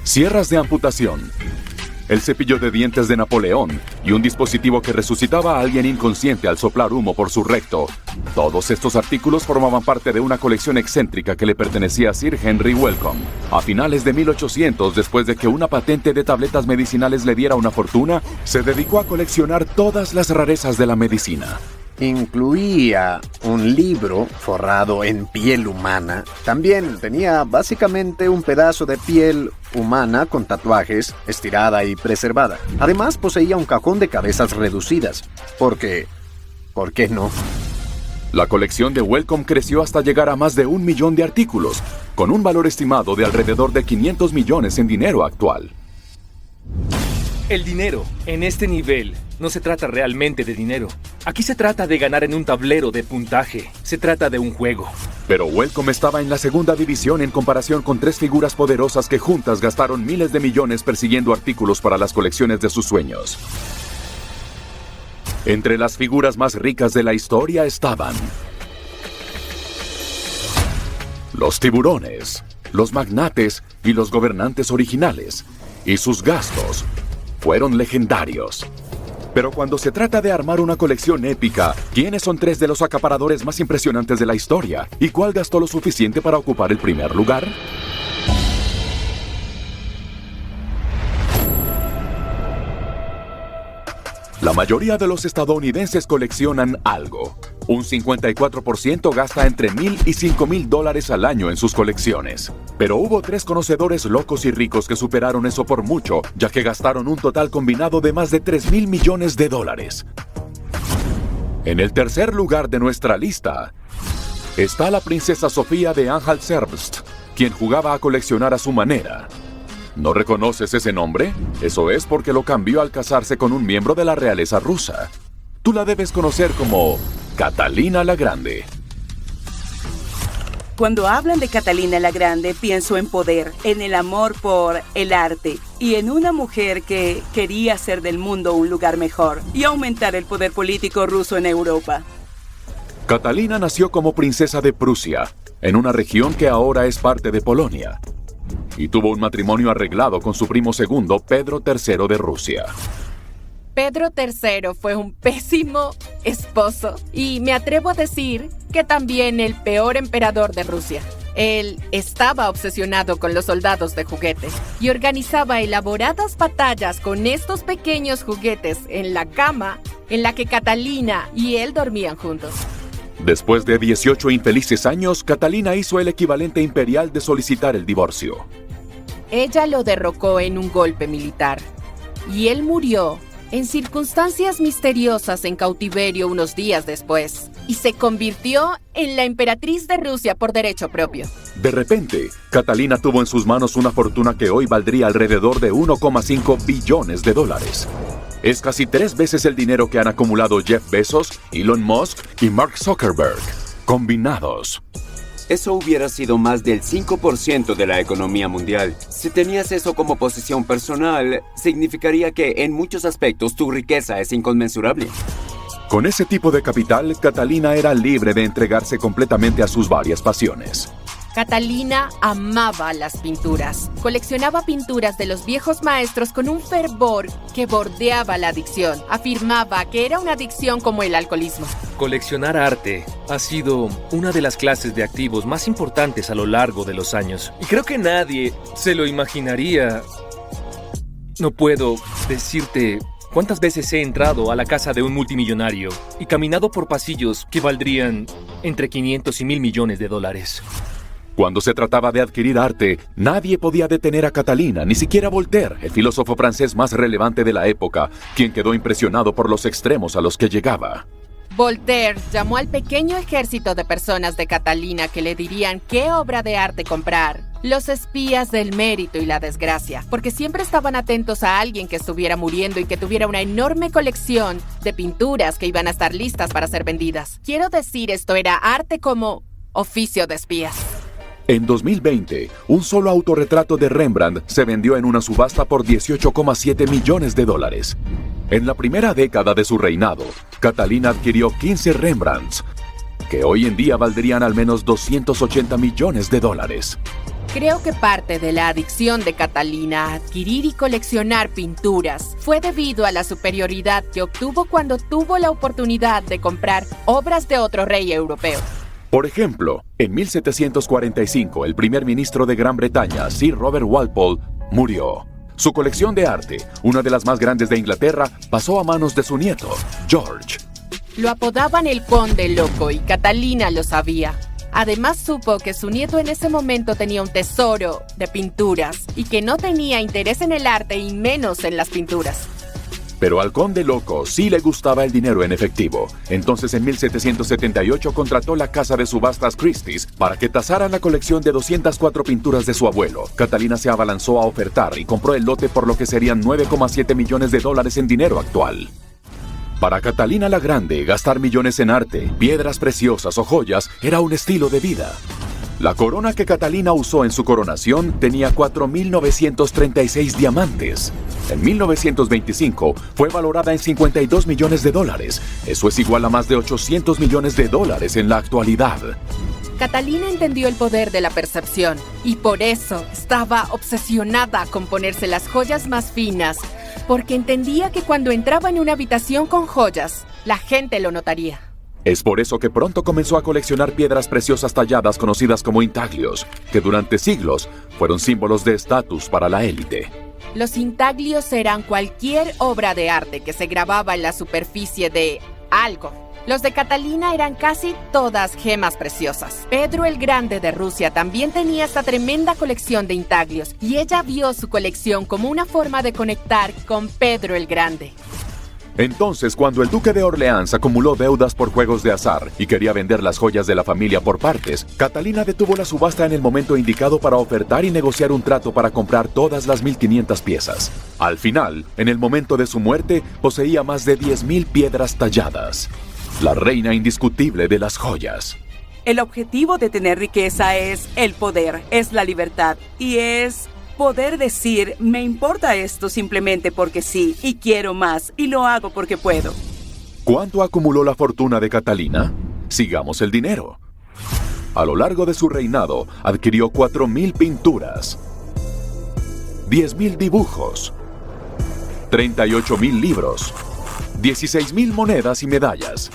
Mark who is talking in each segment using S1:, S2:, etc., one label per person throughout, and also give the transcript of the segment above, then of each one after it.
S1: sierras de amputación, el cepillo de dientes de Napoleón y un dispositivo que resucitaba a alguien inconsciente al soplar humo por su recto. Todos estos artículos formaban parte de una colección excéntrica que le pertenecía a Sir Henry Wellcome. A finales de 1800, después de que una patente de tabletas medicinales le diera una fortuna, se dedicó a coleccionar todas las rarezas de la medicina.
S2: Incluía un libro forrado en piel humana. También tenía básicamente un pedazo de piel humana con tatuajes, estirada y preservada. Además poseía un cajón de cabezas reducidas. Porque, ¿por qué no?
S1: La colección de Wellcome creció hasta llegar a más de 1 millón de artículos, con un valor estimado de alrededor de 500 millones en dinero actual.
S3: El dinero, en este nivel, no se trata realmente de dinero. Aquí se trata de ganar en un tablero de puntaje. Se trata de un juego.
S1: Pero Wellcome estaba en la segunda división en comparación con 3 figuras poderosas que juntas gastaron miles de millones persiguiendo artículos para las colecciones de sus sueños. Entre las figuras más ricas de la historia estaban los tiburones, los magnates y los gobernantes originales. Y sus gastos fueron legendarios. Pero cuando se trata de armar una colección épica, ¿quiénes son 3 de los acaparadores más impresionantes de la historia? ¿Y cuál gastó lo suficiente para ocupar el primer lugar? La mayoría de los estadounidenses coleccionan algo. Un 54% gasta entre $1,000 y $5,000 al año en sus colecciones. Pero hubo 3 conocedores locos y ricos que superaron eso por mucho, ya que gastaron un total combinado de más de $3,000 millones. En el tercer lugar de nuestra lista está la princesa Sofía de Anhalt-Zerbst, quien jugaba a coleccionar a su manera. ¿No reconoces ese nombre? Eso es porque lo cambió al casarse con un miembro de la realeza rusa. Tú la debes conocer como Catalina la Grande.
S4: Cuando hablan de Catalina la Grande, pienso en poder, en el amor por el arte y en una mujer que quería hacer del mundo un lugar mejor y aumentar el poder político ruso en Europa.
S1: Catalina nació como princesa de Prusia, en una región que ahora es parte de Polonia, y tuvo un matrimonio arreglado con su primo segundo, Pedro III de Rusia.
S5: Pedro III fue un pésimo esposo y me atrevo a decir que también el peor emperador de Rusia. Él estaba obsesionado con los soldados de juguete y organizaba elaboradas batallas con estos pequeños juguetes en la cama en la que Catalina y él dormían juntos.
S1: Después de 18 infelices años, Catalina hizo el equivalente imperial de solicitar el divorcio.
S5: Ella lo derrocó en un golpe militar y él murió en circunstancias misteriosas en cautiverio unos días después y se convirtió en la emperatriz de Rusia por derecho propio.
S1: De repente, Catalina tuvo en sus manos una fortuna que hoy valdría alrededor de $1,5 billones. Es casi 3 veces el dinero que han acumulado Jeff Bezos, Elon Musk y Mark Zuckerberg, combinados.
S6: Eso hubiera sido más del 5% de la economía mundial. Si tenías eso como posesión personal, significaría que en muchos aspectos tu riqueza es inconmensurable.
S1: Con ese tipo de capital, Catalina era libre de entregarse completamente a sus varias pasiones.
S5: Catalina amaba las pinturas. Coleccionaba pinturas de los viejos maestros con un fervor que bordeaba la adicción. Afirmaba que era una adicción como el alcoholismo.
S3: Coleccionar arte ha sido una de las clases de activos más importantes a lo largo de los años. Y creo que nadie se lo imaginaría. No puedo decirte cuántas veces he entrado a la casa de un multimillonario y caminado por pasillos que valdrían entre 500 y 1,000 millones de dólares.
S1: Cuando se trataba de adquirir arte, nadie podía detener a Catalina, ni siquiera Voltaire, el filósofo francés más relevante de la época, quien quedó impresionado por los extremos a los que llegaba.
S5: Voltaire llamó al pequeño ejército de personas de Catalina que le dirían qué obra de arte comprar. Los espías del mérito y la desgracia, porque siempre estaban atentos a alguien que estuviera muriendo y que tuviera una enorme colección de pinturas que iban a estar listas para ser vendidas. Quiero decir, esto era arte como oficio de espías.
S1: En 2020, un solo autorretrato de Rembrandt se vendió en una subasta por $18,7 millones. En la primera década de su reinado, Catalina adquirió 15 Rembrandts, que hoy en día valdrían al menos $280 millones.
S5: Creo que parte de la adicción de Catalina a adquirir y coleccionar pinturas fue debido a la superioridad que obtuvo cuando tuvo la oportunidad de comprar obras de otro rey europeo.
S1: Por ejemplo, en 1745, el primer ministro de Gran Bretaña, Sir Robert Walpole, murió. Su colección de arte, una de las más grandes de Inglaterra, pasó a manos de su nieto, George.
S5: Lo apodaban el Conde Loco y Catalina lo sabía. Además supo que su nieto en ese momento tenía un tesoro de pinturas y que no tenía interés en el arte y menos en las pinturas.
S1: Pero al conde loco sí le gustaba el dinero en efectivo. Entonces en 1778 contrató la casa de subastas Christie's para que tasaran la colección de 204 pinturas de su abuelo. Catalina se abalanzó a ofertar y compró el lote por lo que serían $9,7 millones en dinero actual. Para Catalina la Grande, gastar millones en arte, piedras preciosas o joyas era un estilo de vida. La corona que Catalina usó en su coronación tenía 4.936 diamantes. En 1925 fue valorada en $52 millones. Eso es igual a más de $800 millones en la actualidad.
S5: Catalina entendió el poder de la percepción y por eso estaba obsesionada con ponerse las joyas más finas, porque entendía que cuando entraba en una habitación con joyas, la gente lo notaría.
S1: Es por eso que pronto comenzó a coleccionar piedras preciosas talladas conocidas como intaglios, que durante siglos fueron símbolos de estatus para la élite.
S5: Los intaglios eran cualquier obra de arte que se grababa en la superficie de algo. Los de Catalina eran casi todas gemas preciosas. Pedro el Grande de Rusia también tenía esta tremenda colección de intaglios y ella vio su colección como una forma de conectar con Pedro el Grande.
S1: Entonces, cuando el duque de Orleans acumuló deudas por juegos de azar y quería vender las joyas de la familia por partes, Catalina detuvo la subasta en el momento indicado para ofertar y negociar un trato para comprar todas las 1.500 piezas. Al final, en el momento de su muerte, poseía más de 10.000 piedras talladas. La reina indiscutible de las joyas.
S4: El objetivo de tener riqueza es el poder, es la libertad y es poder decir, me importa esto simplemente porque sí, y quiero más, y lo hago porque puedo.
S1: ¿Cuánto acumuló la fortuna de Catalina? Sigamos el dinero. A lo largo de su reinado, adquirió 4.000 pinturas, 10.000 dibujos, 38.000 libros, 16.000 monedas y medallas,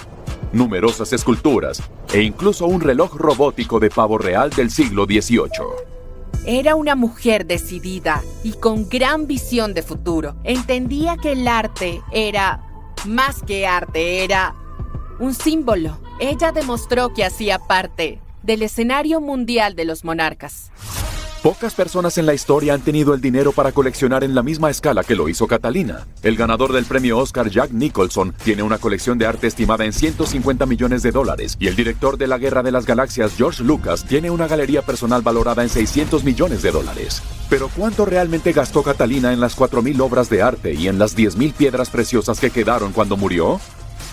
S1: numerosas esculturas e incluso un reloj robótico de pavo real del siglo XVIII.
S5: Era una mujer decidida y con gran visión de futuro. Entendía que el arte era más que arte, era un símbolo. Ella demostró que hacía parte del escenario mundial de los monarcas.
S1: Pocas personas en la historia han tenido el dinero para coleccionar en la misma escala que lo hizo Catalina. El ganador del premio Oscar, Jack Nicholson, tiene una colección de arte estimada en $150 millones y el director de la Guerra de las Galaxias, George Lucas, tiene una galería personal valorada en $600 millones. Pero ¿cuánto realmente gastó Catalina en las 4.000 obras de arte y en las 10.000 piedras preciosas que quedaron cuando murió?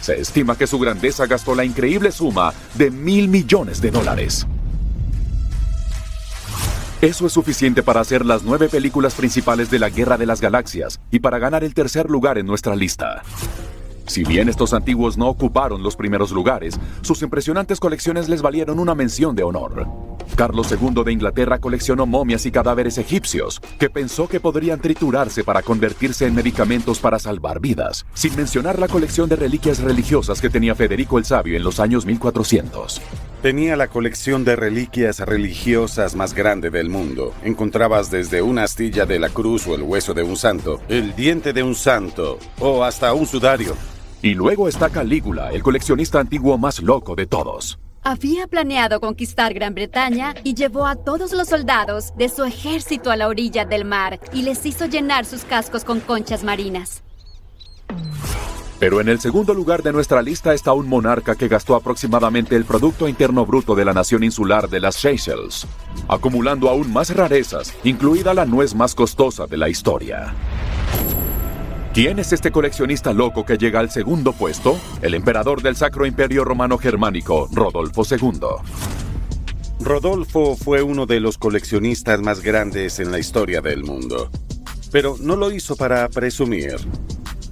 S1: Se estima que su grandeza gastó la increíble suma de $1.000 millones. Eso es suficiente para hacer las 9 películas principales de la Guerra de las Galaxias y para ganar el tercer lugar en nuestra lista. Si bien estos antiguos no ocuparon los primeros lugares, sus impresionantes colecciones les valieron una mención de honor. Carlos II de Inglaterra coleccionó momias y cadáveres egipcios, que pensó que podrían triturarse para convertirse en medicamentos para salvar vidas, sin mencionar la colección de reliquias religiosas que tenía Federico el Sabio en los años 1400.
S7: Tenía la colección de reliquias religiosas más grande del mundo. Encontrabas desde una astilla de la cruz o el hueso de un santo, el diente de un santo o hasta un sudario.
S1: Y luego está Calígula, el coleccionista antiguo más loco de todos.
S8: Había planeado conquistar Gran Bretaña y llevó a todos los soldados de su ejército a la orilla del mar y les hizo llenar sus cascos con conchas marinas.
S1: Pero en el segundo lugar de nuestra lista está un monarca que gastó aproximadamente el Producto Interno Bruto de la nación insular de las Seychelles, acumulando aún más rarezas, incluida la nuez más costosa de la historia. ¿Quién es este coleccionista loco que llega al segundo puesto? El emperador del Sacro Imperio Romano Germánico, Rodolfo II.
S7: Rodolfo fue uno de los coleccionistas más grandes en la historia del mundo, pero no lo hizo para presumir.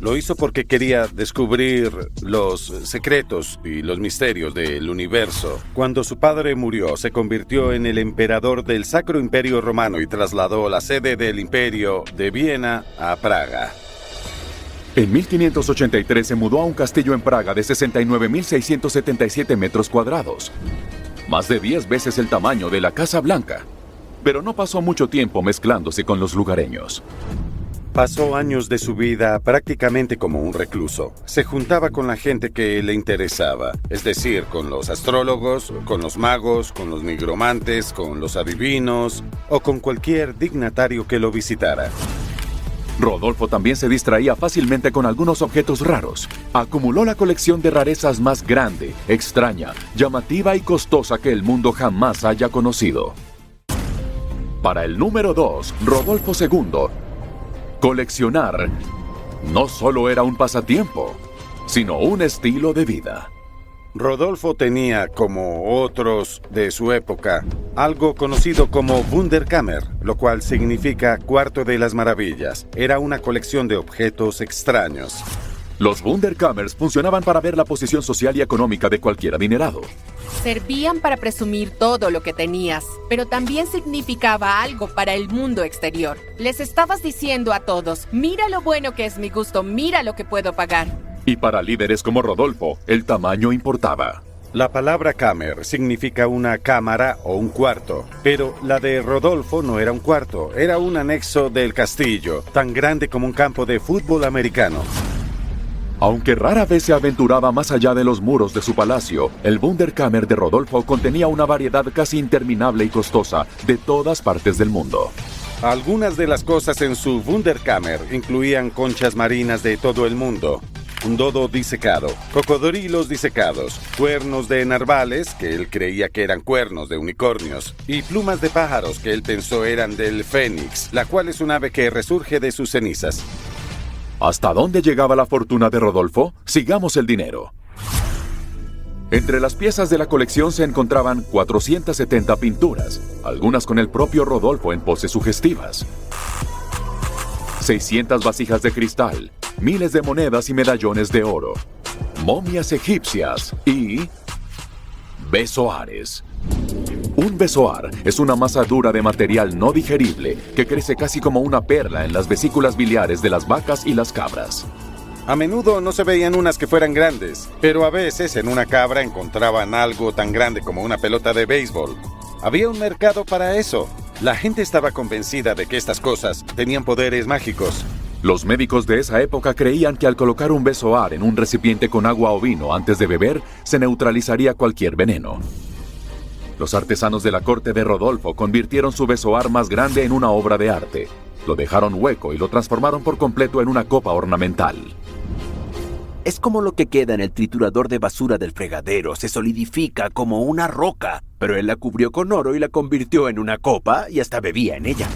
S7: Lo hizo porque quería descubrir los secretos y los misterios del universo. Cuando su padre murió, se convirtió en el emperador del Sacro Imperio Romano y trasladó la sede del imperio de Viena a Praga.
S1: En 1583 se mudó a un castillo en Praga de 69.677 metros cuadrados, más de 10 veces el tamaño de la Casa Blanca. Pero no pasó mucho tiempo mezclándose con los lugareños.
S7: Pasó años de su vida prácticamente como un recluso. Se juntaba con la gente que le interesaba, es decir, con los astrólogos, con los magos, con los nigromantes, con los adivinos o con cualquier dignatario que lo visitara.
S1: Rodolfo también se distraía fácilmente con algunos objetos raros. Acumuló la colección de rarezas más grande, extraña, llamativa y costosa que el mundo jamás haya conocido. Para el número 2, Rodolfo II, coleccionar no solo era un pasatiempo, sino un estilo de vida.
S7: Rodolfo tenía, como otros de su época, algo conocido como Wunderkammer, lo cual significa cuarto de las maravillas. Era una colección de objetos extraños.
S1: Los Wunderkammers funcionaban para ver la posición social y económica de cualquier adinerado.
S5: Servían para presumir todo lo que tenías, pero también significaba algo para el mundo exterior. Les estabas diciendo a todos, mira lo bueno que es mi gusto, mira lo que puedo pagar.
S1: Y para líderes como Rodolfo, el tamaño importaba.
S7: La palabra Kammer significa una cámara o un cuarto, pero la de Rodolfo no era un cuarto, era un anexo del castillo, tan grande como un campo de fútbol americano.
S1: Aunque rara vez se aventuraba más allá de los muros de su palacio, el Wunderkammer de Rodolfo contenía una variedad casi interminable y costosa de todas partes del mundo.
S7: Algunas de las cosas en su Wunderkammer incluían conchas marinas de todo el mundo, un dodo disecado, cocodrilos disecados, cuernos de narvales, que él creía que eran cuernos de unicornios, y plumas de pájaros que él pensó eran del fénix, la cual es un ave que resurge de sus cenizas.
S1: ¿Hasta dónde llegaba la fortuna de Rodolfo? Sigamos el dinero. Entre las piezas de la colección se encontraban 470 pinturas, algunas con el propio Rodolfo en poses sugestivas, 600 vasijas de cristal, miles de monedas y medallones de oro, momias egipcias y besoares. Un besoar es una masa dura de material no digerible que crece casi como una perla en las vesículas biliares de las vacas y las cabras.
S7: A menudo no se veían unas que fueran grandes, pero a veces en una cabra encontraban algo tan grande como una pelota de béisbol. Había un mercado para eso. La gente estaba convencida de que estas cosas tenían poderes mágicos.
S1: Los médicos de esa época creían que al colocar un besoar en un recipiente con agua o vino antes de beber, se neutralizaría cualquier veneno. Los artesanos de la corte de Rodolfo convirtieron su besoar más grande en una obra de arte. Lo dejaron hueco y lo transformaron por completo en una copa ornamental.
S9: Es como lo que queda en el triturador de basura del fregadero, se solidifica como una roca, pero él la cubrió con oro y la convirtió en una copa y hasta bebía en ella.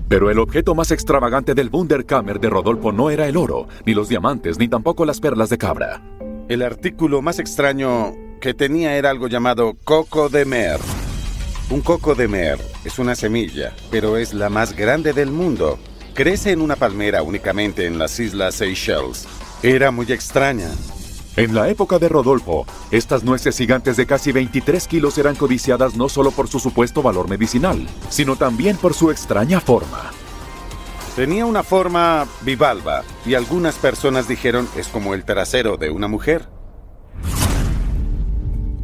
S1: Pero el objeto más extravagante del Wunderkammer de Rodolfo no era el oro, ni los diamantes, ni tampoco las perlas de cabra.
S7: El artículo más extraño que tenía era algo llamado coco de mer. Un coco de mer es una semilla, pero es la más grande del mundo. Crece en una palmera únicamente en las islas Seychelles. Era muy extraña.
S1: En la época de Rodolfo, estas nueces gigantes de casi 23 kilos eran codiciadas no solo por su supuesto valor medicinal, sino también por su extraña forma.
S7: Tenía una forma bivalva, y algunas personas dijeron es como el trasero de una mujer.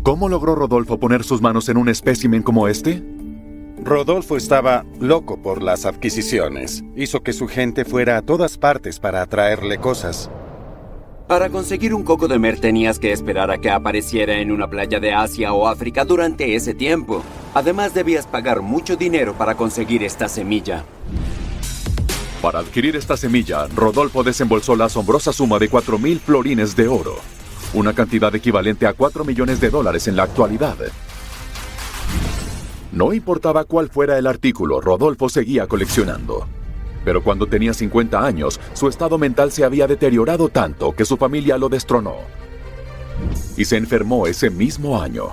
S1: ¿Cómo logró Rodolfo poner sus manos en un espécimen como este?
S7: Rodolfo estaba loco por las adquisiciones. Hizo que su gente fuera a todas partes para atraerle cosas.
S6: Para conseguir un coco de mer tenías que esperar a que apareciera en una playa de Asia o África durante ese tiempo. Además, debías pagar mucho dinero para conseguir esta semilla.
S1: Para adquirir esta semilla, Rodolfo desembolsó la asombrosa suma de 4.000 florines de oro, una cantidad equivalente a $4 millones en la actualidad. No importaba cuál fuera el artículo, Rodolfo seguía coleccionando. Pero cuando tenía 50 años, su estado mental se había deteriorado tanto que su familia lo destronó. Y se enfermó ese mismo año.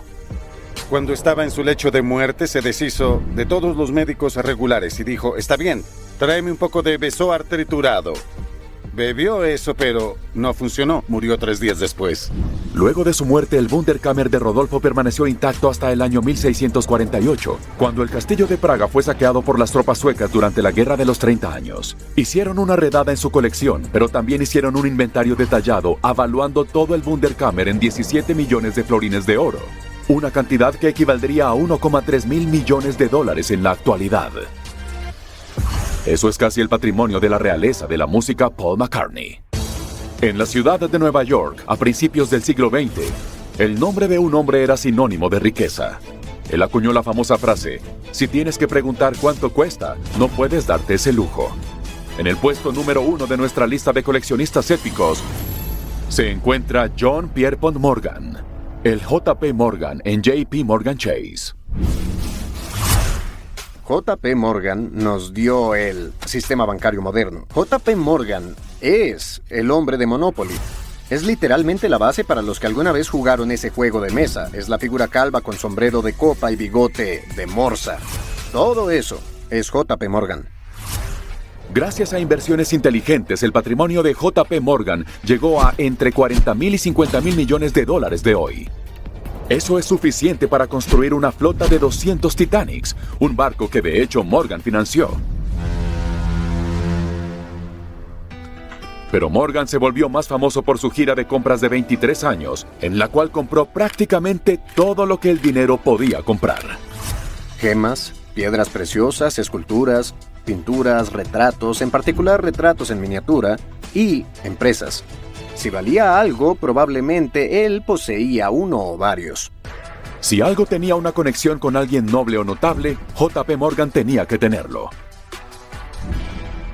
S7: Cuando estaba en su lecho de muerte, se deshizo de todos los médicos regulares y dijo, está bien, tráeme un poco de besoar triturado. Bebió eso, pero no funcionó. Murió 3 días después.
S1: Luego de su muerte, el Wunderkammer de Rodolfo permaneció intacto hasta el año 1648, cuando el castillo de Praga fue saqueado por las tropas suecas durante la Guerra de los 30 años. Hicieron una redada en su colección, pero también hicieron un inventario detallado, avaluando todo el Wunderkammer en 17 millones de florines de oro, una cantidad que equivaldría a 1,3 mil millones de dólares en la actualidad. Eso es casi el patrimonio de la realeza de la música Paul McCartney. En la ciudad de Nueva York, a principios del siglo XX, el nombre de un hombre era sinónimo de riqueza. Él acuñó la famosa frase: si tienes que preguntar cuánto cuesta, no puedes darte ese lujo. En el puesto número 1 de nuestra lista de coleccionistas épicos se encuentra John Pierpont Morgan, el JP Morgan en JP Morgan Chase.
S2: JP Morgan nos dio el sistema bancario moderno. JP Morgan es el hombre de Monopoly. Es literalmente la base para los que alguna vez jugaron ese juego de mesa. Es la figura calva con sombrero de copa y bigote de morsa. Todo eso es JP Morgan.
S1: Gracias a inversiones inteligentes, el patrimonio de JP Morgan llegó a entre 40.000 y 50.000 millones de dólares de hoy. Eso es suficiente para construir una flota de 200 Titanics, un barco que de hecho Morgan financió. Pero Morgan se volvió más famoso por su gira de compras de 23 años, en la cual compró prácticamente todo lo que el dinero podía comprar.
S2: Gemas, piedras preciosas, esculturas, pinturas, retratos, en particular retratos en miniatura, y empresas. Si valía algo, probablemente él poseía uno o varios.
S1: Si algo tenía una conexión con alguien noble o notable, JP Morgan tenía que tenerlo.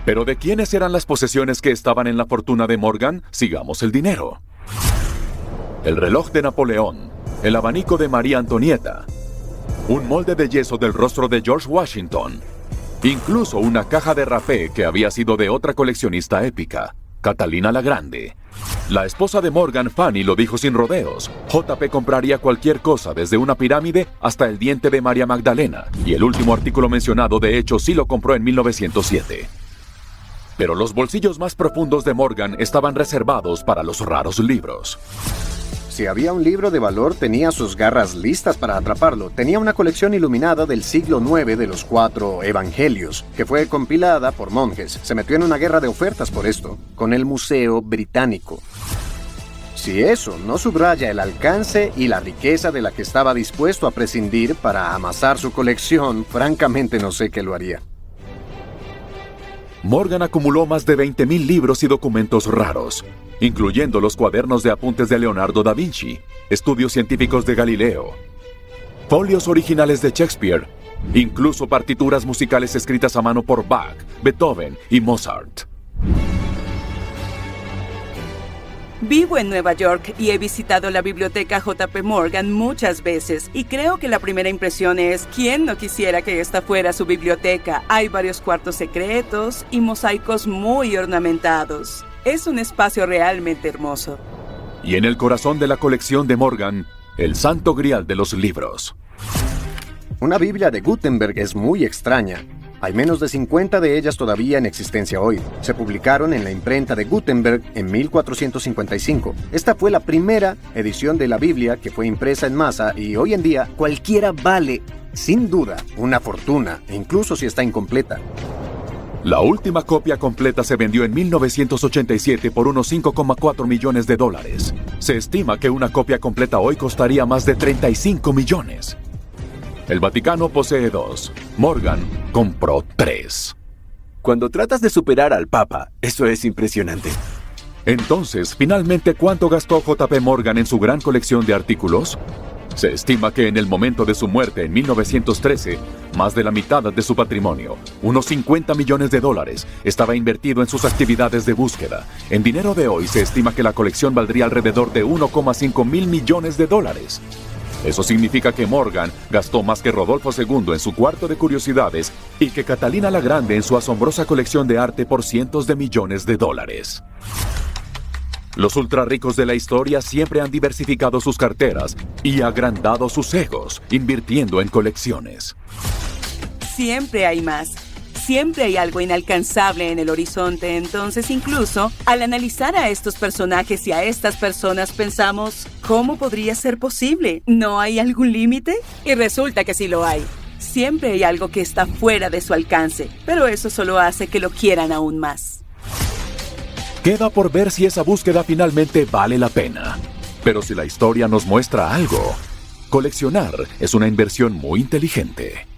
S1: Pero ¿de quiénes eran las posesiones que estaban en la fortuna de Morgan? Sigamos el dinero. El reloj de Napoleón, el abanico de María Antonieta, un molde de yeso del rostro de George Washington, incluso una caja de rapé que había sido de otra coleccionista épica, Catalina la Grande. La esposa de Morgan, Fanny, lo dijo sin rodeos. JP compraría cualquier cosa, desde una pirámide hasta el diente de María Magdalena, y el último artículo mencionado, de hecho, sí lo compró en 1907. Pero los bolsillos más profundos de Morgan estaban reservados para los raros libros.
S2: Si había un libro de valor, tenía sus garras listas para atraparlo. Tenía una colección iluminada del siglo IX de los 4 Evangelios, que fue compilada por monjes. Se metió en una guerra de ofertas por esto, con el Museo Británico. Si eso no subraya el alcance y la riqueza de la que estaba dispuesto a prescindir para amasar su colección, francamente no sé qué lo haría.
S1: Morgan acumuló más de 20.000 libros y documentos raros, incluyendo los cuadernos de apuntes de Leonardo da Vinci, estudios científicos de Galileo, folios originales de Shakespeare, incluso partituras musicales escritas a mano por Bach, Beethoven y Mozart.
S4: Vivo en Nueva York y he visitado la biblioteca JP Morgan muchas veces, y creo que la primera impresión es: ¿quién no quisiera que esta fuera su biblioteca? Hay varios cuartos secretos y mosaicos muy ornamentados. Es un espacio realmente hermoso.
S1: Y en el corazón de la colección de Morgan, el santo grial de los libros.
S2: Una Biblia de Gutenberg es muy extraña. Hay menos de 50 de ellas todavía en existencia hoy. Se publicaron en la imprenta de Gutenberg en 1455. Esta fue la primera edición de la Biblia que fue impresa en masa, y hoy en día cualquiera vale, sin duda, una fortuna, incluso si está incompleta.
S1: La última copia completa se vendió en 1987 por unos 5,4 millones de dólares. Se estima que una copia completa hoy costaría más de 35 millones. El Vaticano posee 2. Morgan compró 3.
S9: Cuando tratas de superar al Papa, eso es impresionante.
S1: Entonces, finalmente, ¿cuánto gastó JP Morgan en su gran colección de artículos? Se estima que en el momento de su muerte en 1913, más de la mitad de su patrimonio, unos 50 millones de dólares, estaba invertido en sus actividades de búsqueda. En dinero de hoy se estima que la colección valdría alrededor de 1,5 mil millones de dólares. Eso significa que Morgan gastó más que Rodolfo II en su cuarto de curiosidades y que Catalina la Grande en su asombrosa colección de arte por cientos de millones de dólares. Los ultrarricos de la historia siempre han diversificado sus carteras y agrandado sus egos, invirtiendo en colecciones.
S4: Siempre hay más. Siempre hay algo inalcanzable en el horizonte, entonces incluso al analizar a estos personajes y a estas personas pensamos, ¿cómo podría ser posible? ¿No hay algún límite? Y resulta que sí lo hay. Siempre hay algo que está fuera de su alcance, pero eso solo hace que lo quieran aún más.
S1: Queda por ver si esa búsqueda finalmente vale la pena. Pero si la historia nos muestra algo, coleccionar es una inversión muy inteligente.